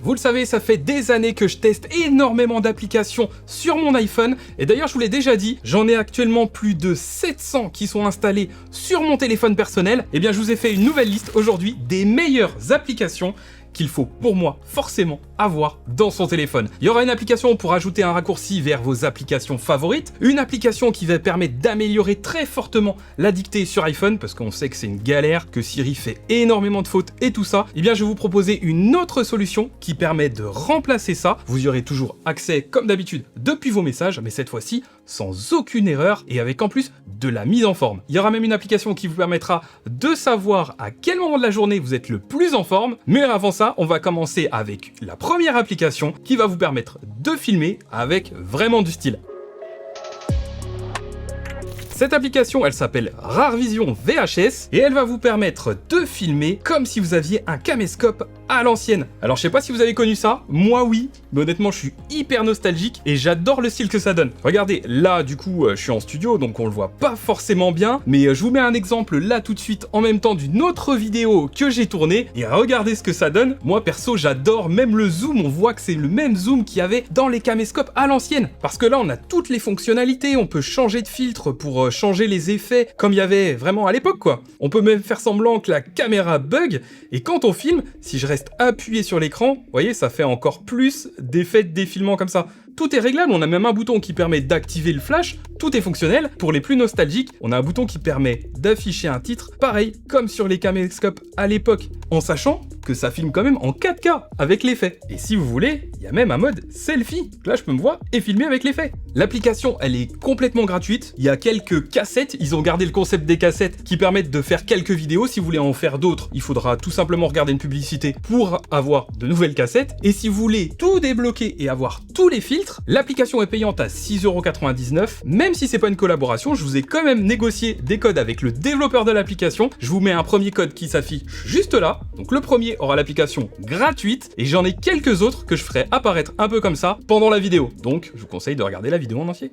Vous le savez, ça fait des années que je teste énormément d'applications sur mon iPhone, et d'ailleurs je vous l'ai déjà dit, j'en ai actuellement plus de 700 qui sont installées sur mon téléphone personnel. Et bien je vous ai fait une nouvelle liste aujourd'hui des meilleures applications qu'il faut pour moi forcément avoir dans son téléphone. Il y aura une application pour ajouter un raccourci vers vos applications favorites, une application qui va permettre d'améliorer très fortement la dictée sur iPhone, parce qu'on sait que c'est une galère, que Siri fait énormément de fautes et tout ça. Et bien je vais vous proposer une autre solution qui permet de remplacer ça. Vous y aurez toujours accès comme d'habitude depuis vos messages, mais cette fois-ci sans aucune erreur et avec en plus de la mise en forme. Il y aura même une application qui vous permettra de savoir à quel moment de la journée vous êtes le plus en forme. Mais avant ça, on va commencer avec la première application qui va vous permettre de filmer avec vraiment du style. Cette application, elle s'appelle RareVision VHS et elle va vous permettre de filmer comme si vous aviez un caméscope à l'ancienne. Alors je sais pas si vous avez connu ça, moi oui, mais honnêtement je suis hyper nostalgique et j'adore le style que ça donne. Regardez, là du coup je suis en studio donc on le voit pas forcément bien, mais je vous mets un exemple là tout de suite en même temps d'une autre vidéo que j'ai tournée et regardez ce que ça donne. Moi perso j'adore, même le zoom, on voit que c'est le même zoom qu'il y avait dans les caméscopes à l'ancienne. Parce que là on a toutes les fonctionnalités, on peut changer de filtre pour changer les effets comme il y avait vraiment à l'époque quoi. On peut même faire semblant que la caméra bug et quand on filme, si je reste appuyé sur l'écran, vous voyez ça fait encore plus d'effets de défilement comme ça. Tout est réglable, on a même un bouton qui permet d'activer le flash, tout est fonctionnel. Pour les plus nostalgiques, on a un bouton qui permet d'afficher un titre, pareil, comme sur les caméscopes à l'époque, en sachant que ça filme quand même en 4K avec l'effet. Et si vous voulez, il y a même un mode selfie. Là, je peux me voir et filmer avec l'effet. L'application, elle est complètement gratuite. Il y a quelques cassettes, ils ont gardé le concept des cassettes qui permettent de faire quelques vidéos. Si vous voulez en faire d'autres, il faudra tout simplement regarder une publicité pour avoir de nouvelles cassettes. Et si vous voulez tout débloquer et avoir tous les filtres, l'application est payante à 6,99 €. Même si c'est pas une collaboration, je vous ai quand même négocié des codes avec le développeur de l'application. Je vous mets un premier code qui s'affiche juste là. Donc le premier aura l'application gratuite et j'en ai quelques autres que je ferai apparaître un peu comme ça pendant la vidéo. Donc je vous conseille de regarder la vidéo en entier.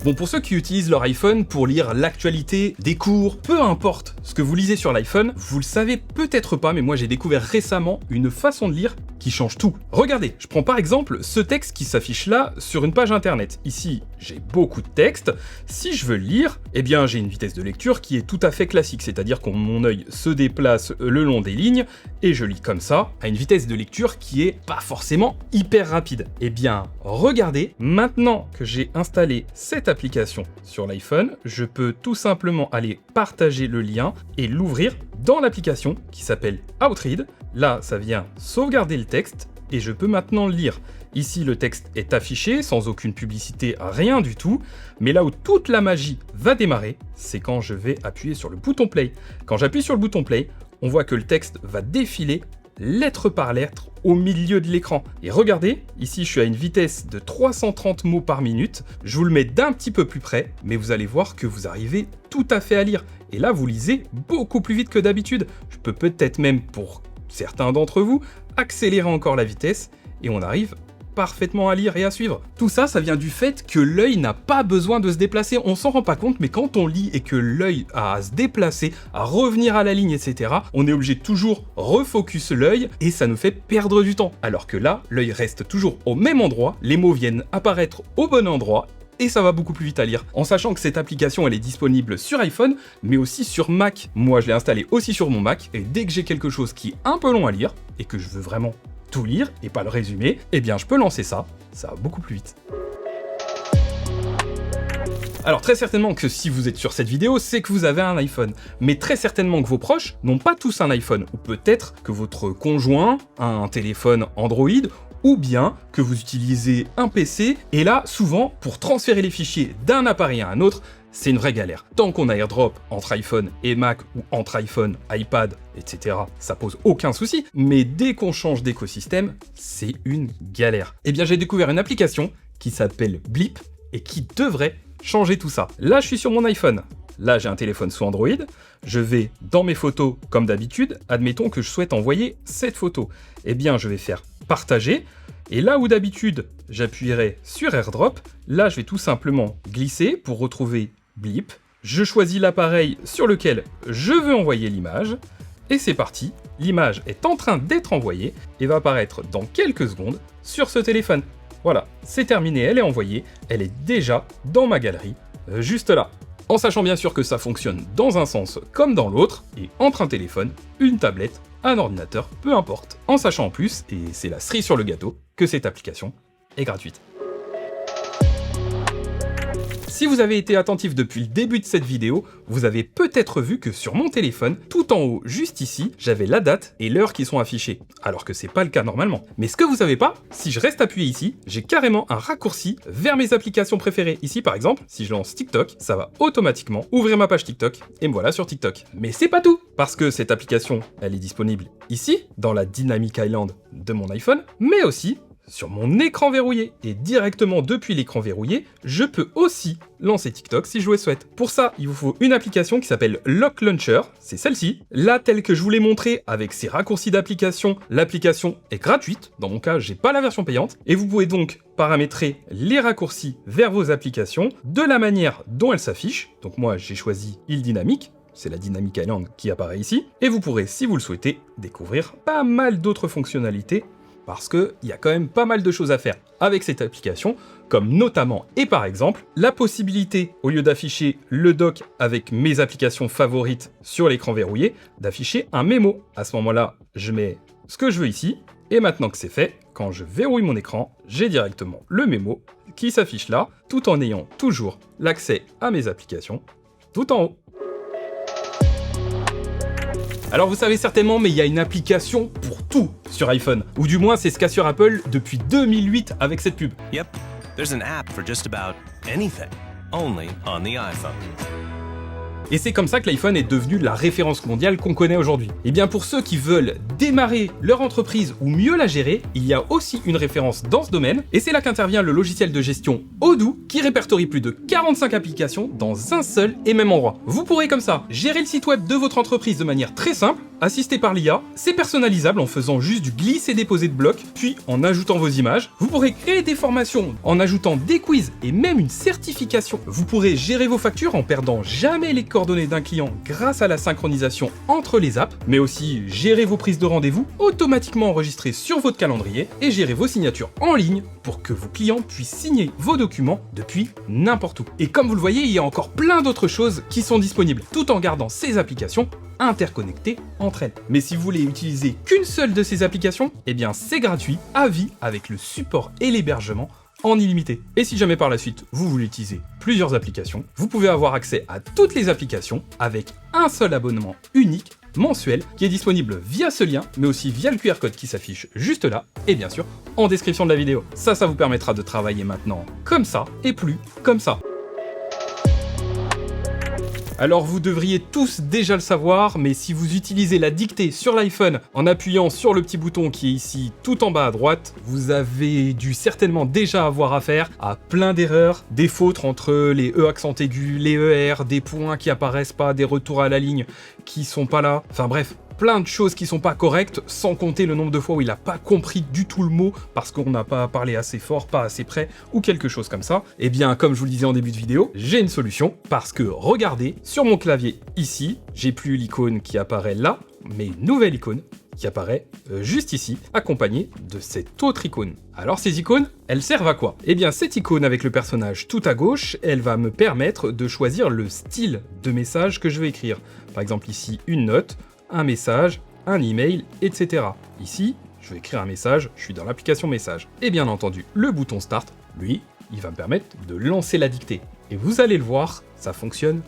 Bon, pour ceux qui utilisent leur iPhone pour lire l'actualité, des cours, peu importe ce que vous lisez sur l'iPhone, vous le savez peut-être pas, mais moi j'ai découvert récemment une façon de lire qui change tout. Regardez, je prends par exemple ce texte qui s'affiche là sur une page internet. Ici, j'ai beaucoup de texte. Si je veux le lire, eh bien j'ai une vitesse de lecture qui est tout à fait classique, c'est-à-dire que mon œil se déplace le long des lignes et je lis comme ça à une vitesse de lecture qui est pas forcément hyper rapide. Eh bien, regardez, maintenant que j'ai installé cette application sur l'iPhone, je peux tout simplement aller partager le lien et l'ouvrir dans l'application qui s'appelle Outread. Là, ça vient sauvegarder le texte et je peux maintenant le lire. Ici, le texte est affiché sans aucune publicité, rien du tout. Mais là où toute la magie va démarrer, c'est quand je vais appuyer sur le bouton play. Quand j'appuie sur le bouton play, on voit que le texte va défiler lettre par lettre au milieu de l'écran. Et regardez, ici je suis à une vitesse de 330 mots par minute. Je vous le mets d'un petit peu plus près, mais vous allez voir que vous arrivez tout à fait à lire. Et là, vous lisez beaucoup plus vite que d'habitude. Je peux peut-être même, pour certains d'entre vous, accélérer encore la vitesse et on arrive parfaitement à lire et à suivre. Tout ça, ça vient du fait que l'œil n'a pas besoin de se déplacer. On s'en rend pas compte, mais quand on lit et que l'œil a à se déplacer, à revenir à la ligne, etc., on est obligé de toujours refocus l'œil et ça nous fait perdre du temps. Alors que là, l'œil reste toujours au même endroit, les mots viennent apparaître au bon endroit et ça va beaucoup plus vite à lire. En sachant que cette application, elle est disponible sur iPhone, mais aussi sur Mac. Moi, je l'ai installée aussi sur mon Mac et dès que j'ai quelque chose qui est un peu long à lire et que je veux vraiment tout lire et pas le résumer, eh bien je peux lancer ça, ça va beaucoup plus vite. Alors très certainement que si vous êtes sur cette vidéo, c'est que vous avez un iPhone, mais très certainement que vos proches n'ont pas tous un iPhone, ou peut-être que votre conjoint a un téléphone Android, ou bien que vous utilisez un PC, et là, souvent, pour transférer les fichiers d'un appareil à un autre, c'est une vraie galère. Tant qu'on a AirDrop entre iPhone et Mac, ou entre iPhone, iPad, etc., ça pose aucun souci, mais dès qu'on change d'écosystème, c'est une galère. Eh bien, j'ai découvert une application qui s'appelle Blip, et qui devrait changer tout ça. Là, je suis sur mon iPhone. Là, j'ai un téléphone sous Android. Je vais dans mes photos, comme d'habitude. Admettons que je souhaite envoyer cette photo. Eh bien, je vais faire partager. Et là où d'habitude, j'appuierai sur AirDrop, là, je vais tout simplement glisser pour retrouver Blip. Je choisis l'appareil sur lequel je veux envoyer l'image. Et c'est parti, l'image est en train d'être envoyée et va apparaître dans quelques secondes sur ce téléphone. Voilà, c'est terminé, elle est envoyée, elle est déjà dans ma galerie, juste là. En sachant bien sûr que ça fonctionne dans un sens comme dans l'autre, et entre un téléphone, une tablette, un ordinateur, peu importe. En sachant en plus, et c'est la cerise sur le gâteau, que cette application est gratuite. Si vous avez été attentif depuis le début de cette vidéo, vous avez peut-être vu que sur mon téléphone, tout en haut, juste ici, j'avais la date et l'heure qui sont affichées, alors que c'est pas le cas normalement. Mais ce que vous savez pas, si je reste appuyé ici, j'ai carrément un raccourci vers mes applications préférées. Ici par exemple, si je lance TikTok, ça va automatiquement ouvrir ma page TikTok et me voilà sur TikTok. Mais c'est pas tout, parce que cette application, elle est disponible ici, dans la Dynamic Island de mon iPhone, mais aussi sur mon écran verrouillé. Et directement depuis l'écran verrouillé, je peux aussi lancer TikTok si je le souhaite. Pour ça, il vous faut une application qui s'appelle Lock Launcher, c'est celle-ci. Là, telle que je vous l'ai montré avec ces raccourcis d'application, l'application est gratuite. Dans mon cas, j'ai pas la version payante. Et vous pouvez donc paramétrer les raccourcis vers vos applications de la manière dont elles s'affichent. Donc moi, j'ai choisi Île Dynamique. C'est la Dynamic Island qui apparaît ici. Et vous pourrez, si vous le souhaitez, découvrir pas mal d'autres fonctionnalités parce qu'il y a quand même pas mal de choses à faire avec cette application, comme notamment, et par exemple, la possibilité, au lieu d'afficher le dock avec mes applications favorites sur l'écran verrouillé, d'afficher un mémo. À ce moment-là, je mets ce que je veux ici, et maintenant que c'est fait, quand je verrouille mon écran, j'ai directement le mémo qui s'affiche là, tout en ayant toujours l'accès à mes applications, tout en haut. Alors vous savez certainement, mais il y a une application pour tout sur iPhone. Ou du moins, c'est ce qu'a sur Apple depuis 2008 avec cette pub. Yep, there's an app for just about anything, only on the iPhone. Et c'est comme ça que l'iPhone est devenu la référence mondiale qu'on connaît aujourd'hui. Et bien pour ceux qui veulent démarrer leur entreprise ou mieux la gérer, il y a aussi une référence dans ce domaine, et c'est là qu'intervient le logiciel de gestion Odoo, qui répertorie plus de 45 applications dans un seul et même endroit. Vous pourrez comme ça gérer le site web de votre entreprise de manière très simple, assisté par l'IA, c'est personnalisable en faisant juste du glisser-déposer de blocs, puis en ajoutant vos images. Vous pourrez créer des formations en ajoutant des quiz et même une certification. Vous pourrez gérer vos factures en perdant jamais les coordonnées d'un client grâce à la synchronisation entre les apps, mais aussi gérer vos prises de rendez-vous automatiquement enregistrées sur votre calendrier et gérer vos signatures en ligne pour que vos clients puissent signer vos documents depuis n'importe où. Et comme vous le voyez, il y a encore plein d'autres choses qui sont disponibles, tout en gardant ces applications interconnectées entre elles. Mais si vous voulez utiliser qu'une seule de ces applications, eh bien c'est gratuit, à vie, avec le support et l'hébergement en illimité. Et si jamais par la suite vous voulez utiliser plusieurs applications, vous pouvez avoir accès à toutes les applications avec un seul abonnement unique mensuel qui est disponible via ce lien, mais aussi via le QR code qui s'affiche juste là, et bien sûr en description de la vidéo. Ça vous permettra de travailler maintenant comme ça, et plus comme ça. Alors vous devriez tous déjà le savoir, mais si vous utilisez la dictée sur l'iPhone en appuyant sur le petit bouton qui est ici tout en bas à droite, vous avez dû certainement déjà avoir affaire à plein d'erreurs, des fautes entre les E accent aigu, les ER, des points qui apparaissent pas, des retours à la ligne qui sont pas là, enfin bref, plein de choses qui sont pas correctes, sans compter le nombre de fois où il a pas compris du tout le mot parce qu'on n'a pas parlé assez fort, pas assez près ou quelque chose comme ça. Et bien, comme je vous le disais en début de vidéo, j'ai une solution parce que regardez, sur mon clavier ici, j'ai plus l'icône qui apparaît là, mais une nouvelle icône qui apparaît juste ici, accompagnée de cette autre icône. Alors ces icônes, elles servent à quoi? Eh bien cette icône avec le personnage tout à gauche, elle va me permettre de choisir le style de message que je vais écrire. Par exemple ici, une note, un message, un email, etc. Ici, je vais écrire un message, je suis dans l'application message. Et bien entendu, le bouton Start, lui, il va me permettre de lancer la dictée. Et vous allez le voir, ça fonctionne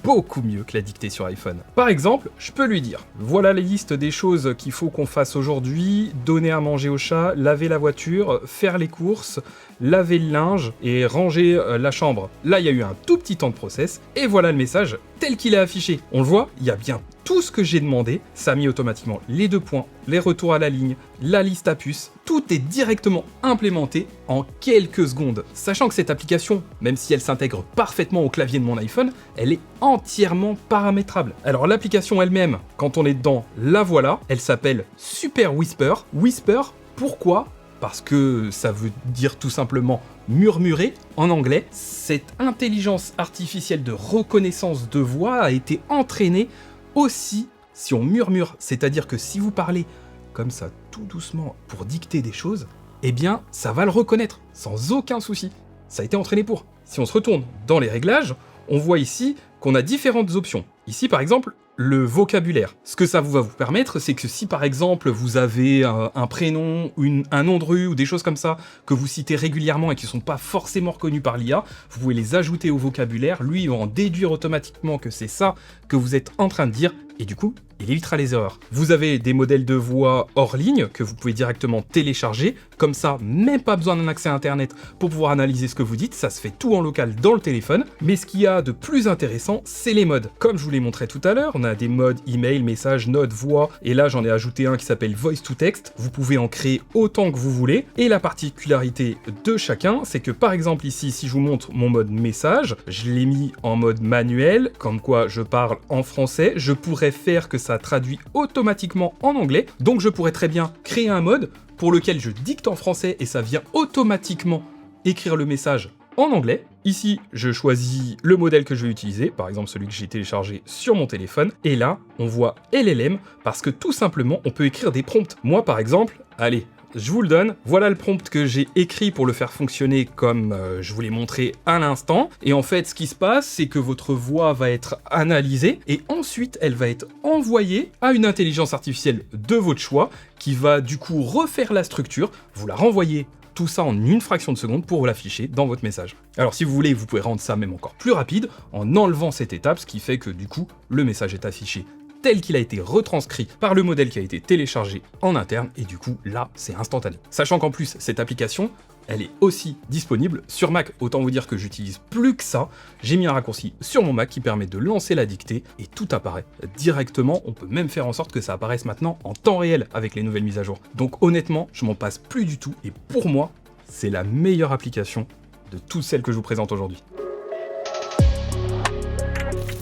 beaucoup mieux que la dictée sur iPhone. Par exemple, je peux lui dire, voilà la liste des choses qu'il faut qu'on fasse aujourd'hui, donner à manger au chat, laver la voiture, faire les courses, laver le linge et ranger la chambre. Là, il y a eu un tout petit temps de process, et voilà le message tel qu'il est affiché. On le voit, il y a bien tout ce que j'ai demandé, ça a mis automatiquement les 2 points, les retours à la ligne, la liste à puces, tout est directement implémenté en quelques secondes. Sachant que cette application, même si elle s'intègre parfaitement au clavier de mon iPhone, elle est entièrement paramétrable. Alors l'application elle-même, quand on est dedans, la voilà, elle s'appelle Super Whisper. Whisper, pourquoi ? Parce que ça veut dire tout simplement murmurer en anglais. Cette intelligence artificielle de reconnaissance de voix a été entraînée aussi Si on murmure, c'est-à-dire que si vous parlez comme ça, tout doucement, pour dicter des choses, eh bien, ça va le reconnaître, sans aucun souci. Ça a été entraîné pour. Si on se retourne dans les réglages, on voit ici qu'on a différentes options. Ici, par exemple, le vocabulaire. Ce que ça va vous permettre, c'est que si par exemple vous avez un prénom, un nom de rue ou des choses comme ça que vous citez régulièrement et qui ne sont pas forcément reconnus par l'IA, vous pouvez les ajouter au vocabulaire, lui il va en déduire automatiquement que c'est ça que vous êtes en train de dire, et du coup, il évitera les erreurs. Vous avez des modèles de voix hors ligne que vous pouvez directement télécharger, comme ça, même pas besoin d'un accès à internet pour pouvoir analyser ce que vous dites, ça se fait tout en local dans le téléphone, mais ce qu'il y a de plus intéressant, c'est les modes. Comme je vous l'ai montré tout à l'heure, on a des modes email, message, note, voix, et là j'en ai ajouté un qui s'appelle voice to text, vous pouvez en créer autant que vous voulez, et la particularité de chacun, c'est que par exemple ici, si je vous montre mon mode message, je l'ai mis en mode manuel, comme quoi je parle en français, je pourrais faire que ça traduit automatiquement en anglais, donc je pourrais très bien créer un mode pour lequel je dicte en français et ça vient automatiquement écrire le message en anglais. Ici, je choisis le modèle que je vais utiliser, par exemple celui que j'ai téléchargé sur mon téléphone, et là, on voit LLM, parce que tout simplement, on peut écrire des prompts. Moi, par exemple, allez, je vous le donne, voilà le prompt que j'ai écrit pour le faire fonctionner comme je vous l'ai montré à l'instant, et en fait, ce qui se passe, c'est que votre voix va être analysée, et ensuite, elle va être envoyée à une intelligence artificielle de votre choix, qui va du coup refaire la structure, vous la renvoyez tout ça en une fraction de seconde pour l'afficher dans votre message. Alors si vous voulez, vous pouvez rendre ça même encore plus rapide en enlevant cette étape, ce qui fait que du coup, le message est affiché tel qu'il a été retranscrit par le modèle qui a été téléchargé en interne, et du coup, là, c'est instantané. Sachant qu'en plus, cette application, elle est aussi disponible sur Mac. Autant vous dire que j'utilise plus que ça. J'ai mis un raccourci sur mon Mac qui permet de lancer la dictée et tout apparaît directement. On peut même faire en sorte que ça apparaisse maintenant en temps réel avec les nouvelles mises à jour. Donc honnêtement, je m'en passe plus du tout et pour moi, c'est la meilleure application de toutes celles que je vous présente aujourd'hui.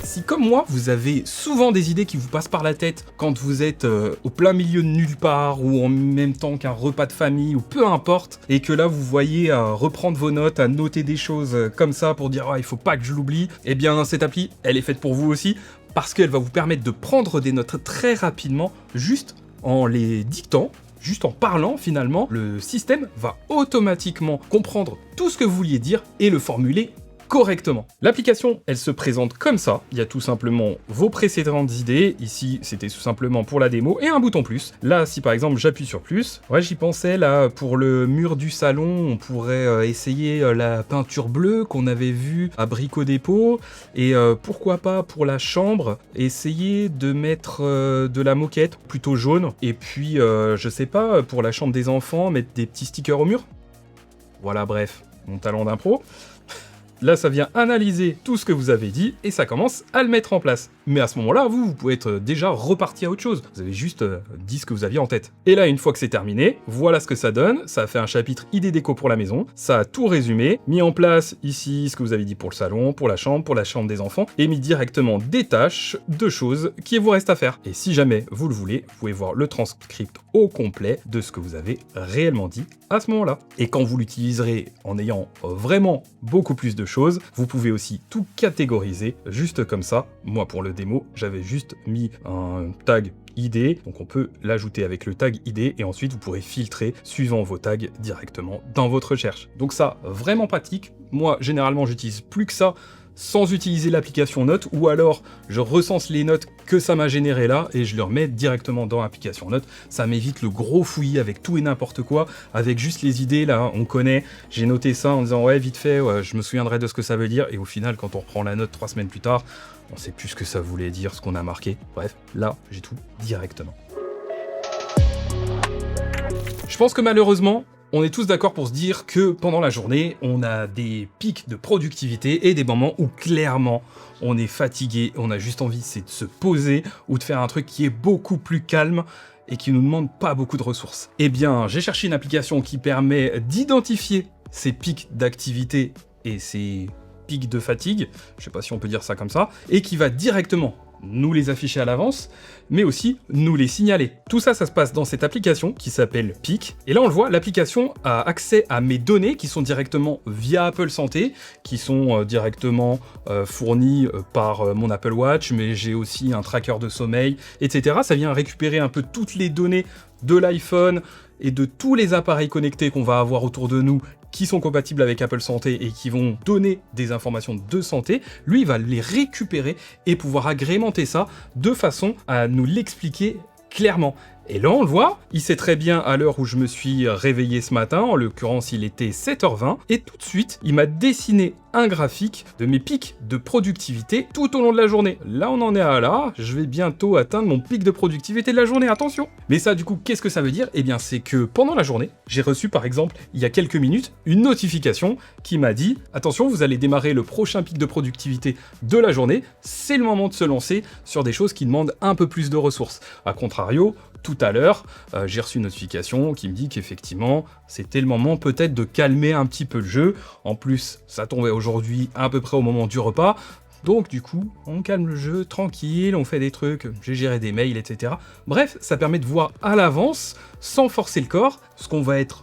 Si comme moi, vous avez souvent des idées qui vous passent par la tête quand vous êtes au plein milieu de nulle part ou en même temps qu'un repas de famille ou peu importe, et que là vous voyez reprendre vos notes, à noter des choses comme ça pour dire il faut pas que je l'oublie, eh bien cette appli, elle est faite pour vous aussi parce qu'elle va vous permettre de prendre des notes très rapidement juste en les dictant. Juste en parlant, finalement, le système va automatiquement comprendre tout ce que vous vouliez dire et le formuler correctement. L'application, elle se présente comme ça. Il y a tout simplement vos précédentes idées. Ici, c'était tout simplement pour la démo et un bouton plus. Là, si par exemple j'appuie sur plus, ouais, j'y pensais là pour le mur du salon, on pourrait essayer la peinture bleue qu'on avait vue à Brico Dépôt et pourquoi pas pour la chambre, essayer de mettre de la moquette plutôt jaune et puis je sais pas, pour la chambre des enfants, mettre des petits stickers au mur. Voilà, bref, mon talent d'impro. Là, ça vient analyser tout ce que vous avez dit et ça commence à le mettre en place. Mais à ce moment-là, vous pouvez être déjà reparti à autre chose. Vous avez juste dit ce que vous aviez en tête. Et là, une fois que c'est terminé, voilà ce que ça donne. Ça a fait un chapitre idée déco pour la maison. Ça a tout résumé, mis en place ici ce que vous avez dit pour le salon, pour la chambre des enfants, et mis directement des tâches de choses qui vous restent à faire. Et si jamais vous le voulez, vous pouvez voir le transcript au complet de ce que vous avez réellement dit à ce moment-là. Et quand vous l'utiliserez en ayant vraiment beaucoup plus de choses, vous pouvez aussi tout catégoriser juste comme ça. Moi, pour le démo, j'avais juste mis un tag ID, donc on peut l'ajouter avec le tag ID et ensuite vous pourrez filtrer suivant vos tags directement dans votre recherche. Donc ça, vraiment pratique. Moi, généralement, j'utilise plus que ça sans utiliser l'application Notes, ou alors je recense les notes que ça m'a généré là et je les remets directement dans l'application Notes. Ça m'évite le gros fouillis avec tout et n'importe quoi, avec juste les idées là, on connaît, j'ai noté ça en disant ouais vite fait, ouais, je me souviendrai de ce que ça veut dire, et au final quand on reprend la note 3 semaines plus tard, on sait plus ce que ça voulait dire, ce qu'on a marqué. Bref, là j'ai tout directement. Je pense que malheureusement, on est tous d'accord pour se dire que pendant la journée, on a des pics de productivité et des moments où clairement on est fatigué, on a juste envie c'est de se poser ou de faire un truc qui est beaucoup plus calme et qui nous demande pas beaucoup de ressources. Eh bien, j'ai cherché une application qui permet d'identifier ces pics d'activité et ces pics de fatigue, je sais pas si on peut dire ça comme ça, et qui va directement nous les afficher à l'avance, mais aussi nous les signaler. Tout ça, ça se passe dans cette application qui s'appelle Peak. Et là, on le voit, l'application a accès à mes données qui sont directement via Apple Santé, qui sont directement fournies par mon Apple Watch, mais j'ai aussi un tracker de sommeil, etc. Ça vient récupérer un peu toutes les données de l'iPhone et de tous les appareils connectés qu'on va avoir autour de nous qui sont compatibles avec Apple Santé et qui vont donner des informations de santé. Lui, il va les récupérer et pouvoir agrémenter ça de façon à nous l'expliquer clairement. Et là, on le voit, il sait très bien à l'heure où je me suis réveillé ce matin, en l'occurrence, il était 7h20, et tout de suite, il m'a dessiné un graphique de mes pics de productivité tout au long de la journée. Là, on en est à là, je vais bientôt atteindre mon pic de productivité de la journée, attention. Mais ça, du coup, qu'est-ce que ça veut dire? Eh bien, c'est que pendant la journée, j'ai reçu, par exemple, il y a quelques minutes, une notification qui m'a dit « Attention, vous allez démarrer le prochain pic de productivité de la journée, c'est le moment de se lancer sur des choses qui demandent un peu plus de ressources. » A contrario, tout à l'heure, j'ai reçu une notification qui me dit qu'effectivement, c'était le moment peut-être de calmer un petit peu le jeu. En plus, ça tombait aujourd'hui à peu près au moment du repas. Donc du coup, on calme le jeu, tranquille, on fait des trucs, j'ai géré des mails, etc. Bref, ça permet de voir à l'avance, sans forcer le corps, ce qu'on va être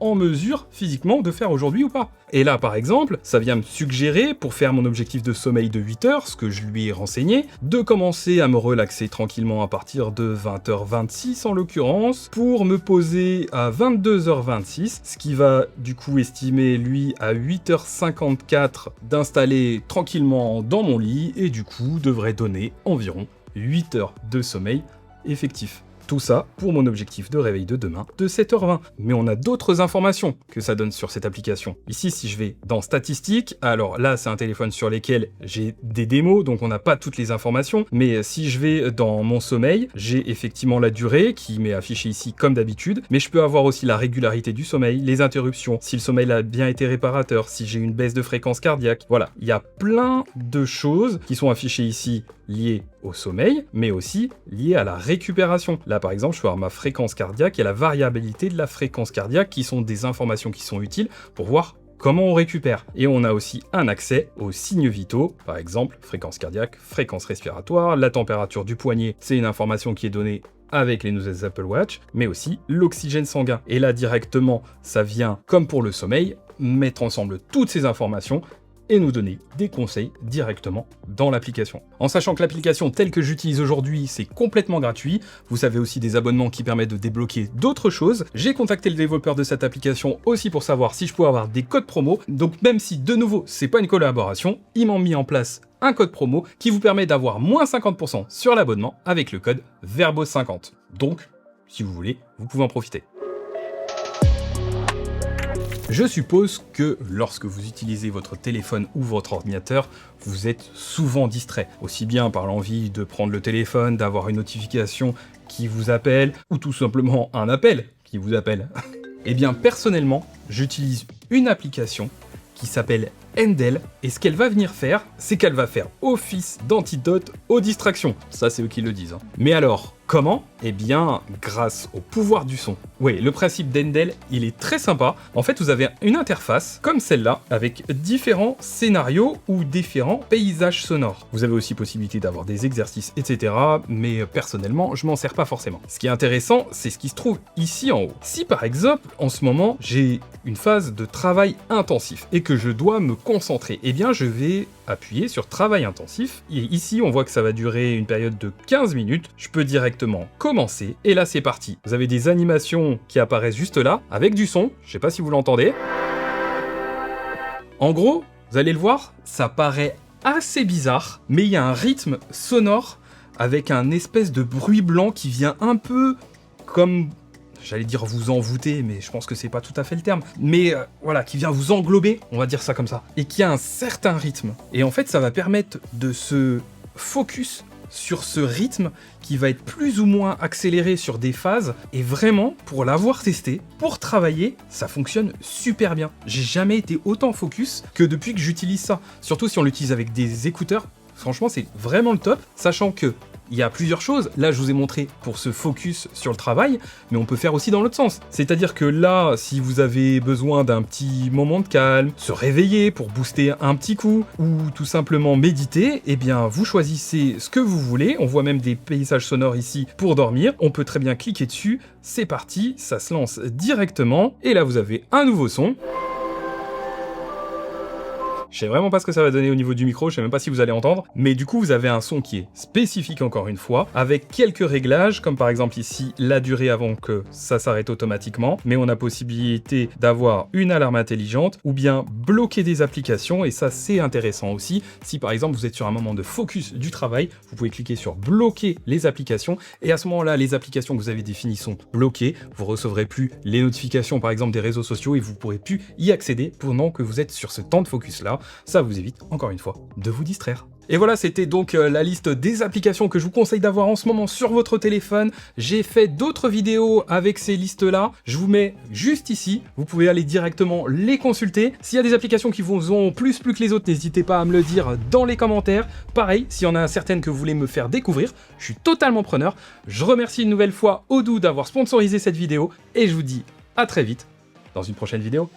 en mesure physiquement de faire aujourd'hui ou pas. Et là, par exemple, ça vient me suggérer, pour faire mon objectif de sommeil de 8 heures, ce que je lui ai renseigné, de commencer à me relaxer tranquillement à partir de 20h26 en l'occurrence, pour me poser à 22h26, ce qui va du coup estimer, lui, à 8h54 d'installer tranquillement dans mon lit, et du coup devrait donner environ 8 heures de sommeil effectif. Tout ça pour mon objectif de réveil de demain de 7h20. Mais on a d'autres informations que ça donne sur cette application. Ici, si je vais dans statistiques, alors là, c'est un téléphone sur lequel j'ai des démos, donc on n'a pas toutes les informations. Mais si je vais dans mon sommeil, j'ai effectivement la durée qui m'est affichée ici comme d'habitude. Mais je peux avoir aussi la régularité du sommeil, les interruptions, si le sommeil a bien été réparateur, si j'ai une baisse de fréquence cardiaque. Voilà, il y a plein de choses qui sont affichées ici liées au sommeil, mais aussi liées à la récupération. Là, par exemple, je peux avoir ma fréquence cardiaque et la variabilité de la fréquence cardiaque qui sont des informations qui sont utiles pour voir comment on récupère. Et on a aussi un accès aux signes vitaux, par exemple, fréquence cardiaque, fréquence respiratoire, la température du poignet, c'est une information qui est donnée avec les nouvelles Apple Watch, mais aussi l'oxygène sanguin. Et là, directement, ça vient, comme pour le sommeil, mettre ensemble toutes ces informations et nous donner des conseils directement dans l'application. En sachant que l'application telle que j'utilise aujourd'hui, c'est complètement gratuit, vous avez aussi des abonnements qui permettent de débloquer d'autres choses. J'ai contacté le développeur de cette application aussi pour savoir si je pouvais avoir des codes promo, donc même si de nouveau c'est pas une collaboration, ils m'ont mis en place un code promo qui vous permet d'avoir moins 50% sur l'abonnement avec le code VERBOS50. Donc, si vous voulez, vous pouvez en profiter. Je suppose que lorsque vous utilisez votre téléphone ou votre ordinateur, vous êtes souvent distrait, aussi bien par l'envie de prendre le téléphone, d'avoir une notification qui vous appelle, ou tout simplement un appel qui vous appelle. Eh bien, personnellement, j'utilise une application qui s'appelle Endel, et ce qu'elle va venir faire, c'est qu'elle va faire office d'antidote aux distractions. Ça, c'est eux qui le disent. Hein. Mais alors, comment? Eh bien, grâce au pouvoir du son. Oui, le principe d'Endel, il est très sympa. En fait, vous avez une interface comme celle-là, avec différents scénarios ou différents paysages sonores. Vous avez aussi possibilité d'avoir des exercices, etc. Mais personnellement, je m'en sers pas forcément. Ce qui est intéressant, c'est ce qui se trouve ici en haut. Si par exemple, en ce moment, j'ai une phase de travail intensif et que je dois me concentrer, eh bien, je vais appuyer sur travail intensif. Et ici, on voit que ça va durer une période de 15 minutes. Je peux directement commencer. Et là, c'est parti. Vous avez des animations qui apparaissent juste là, avec du son. Je sais pas si vous l'entendez. En gros, vous allez le voir, ça paraît assez bizarre, mais il y a un rythme sonore avec un espèce de bruit blanc qui vient un peu comme... J'allais dire vous envoûter, mais je pense que c'est pas tout à fait le terme. Mais voilà, qui vient vous englober, on va dire ça comme ça. Et qui a un certain rythme. Et en fait, ça va permettre de se focus sur ce rythme qui va être plus ou moins accéléré sur des phases. Et vraiment, pour l'avoir testé, pour travailler, ça fonctionne super bien. J'ai jamais été autant focus que depuis que j'utilise ça. Surtout si on l'utilise avec des écouteurs. Franchement, c'est vraiment le top. Sachant que il y a plusieurs choses. Là, je vous ai montré pour se focus sur le travail, mais on peut faire aussi dans l'autre sens. C'est-à-dire que là, si vous avez besoin d'un petit moment de calme, se réveiller pour booster un petit coup, ou tout simplement méditer, eh bien, vous choisissez ce que vous voulez. On voit même des paysages sonores ici pour dormir. On peut très bien cliquer dessus. C'est parti, ça se lance directement. Et là, vous avez un nouveau son. Je sais vraiment pas ce que ça va donner au niveau du micro, je sais même pas si vous allez entendre, mais du coup vous avez un son qui est spécifique encore une fois, avec quelques réglages, comme par exemple ici la durée avant que ça s'arrête automatiquement, mais on a possibilité d'avoir une alarme intelligente, ou bien bloquer des applications, et ça c'est intéressant aussi. Si par exemple vous êtes sur un moment de focus du travail, vous pouvez cliquer sur bloquer les applications, et à ce moment-là les applications que vous avez définies sont bloquées, vous recevrez plus les notifications par exemple des réseaux sociaux, et vous pourrez plus y accéder pendant que vous êtes sur ce temps de focus là. Ça vous évite, encore une fois, de vous distraire. Et voilà, c'était donc la liste des applications que je vous conseille d'avoir en ce moment sur votre téléphone. J'ai fait d'autres vidéos avec ces listes-là. Je vous mets juste ici. Vous pouvez aller directement les consulter. S'il y a des applications qui vous ont plus que les autres, n'hésitez pas à me le dire dans les commentaires. Pareil, s'il y en a certaines que vous voulez me faire découvrir, je suis totalement preneur. Je remercie une nouvelle fois Odoo d'avoir sponsorisé cette vidéo et je vous dis à très vite dans une prochaine vidéo.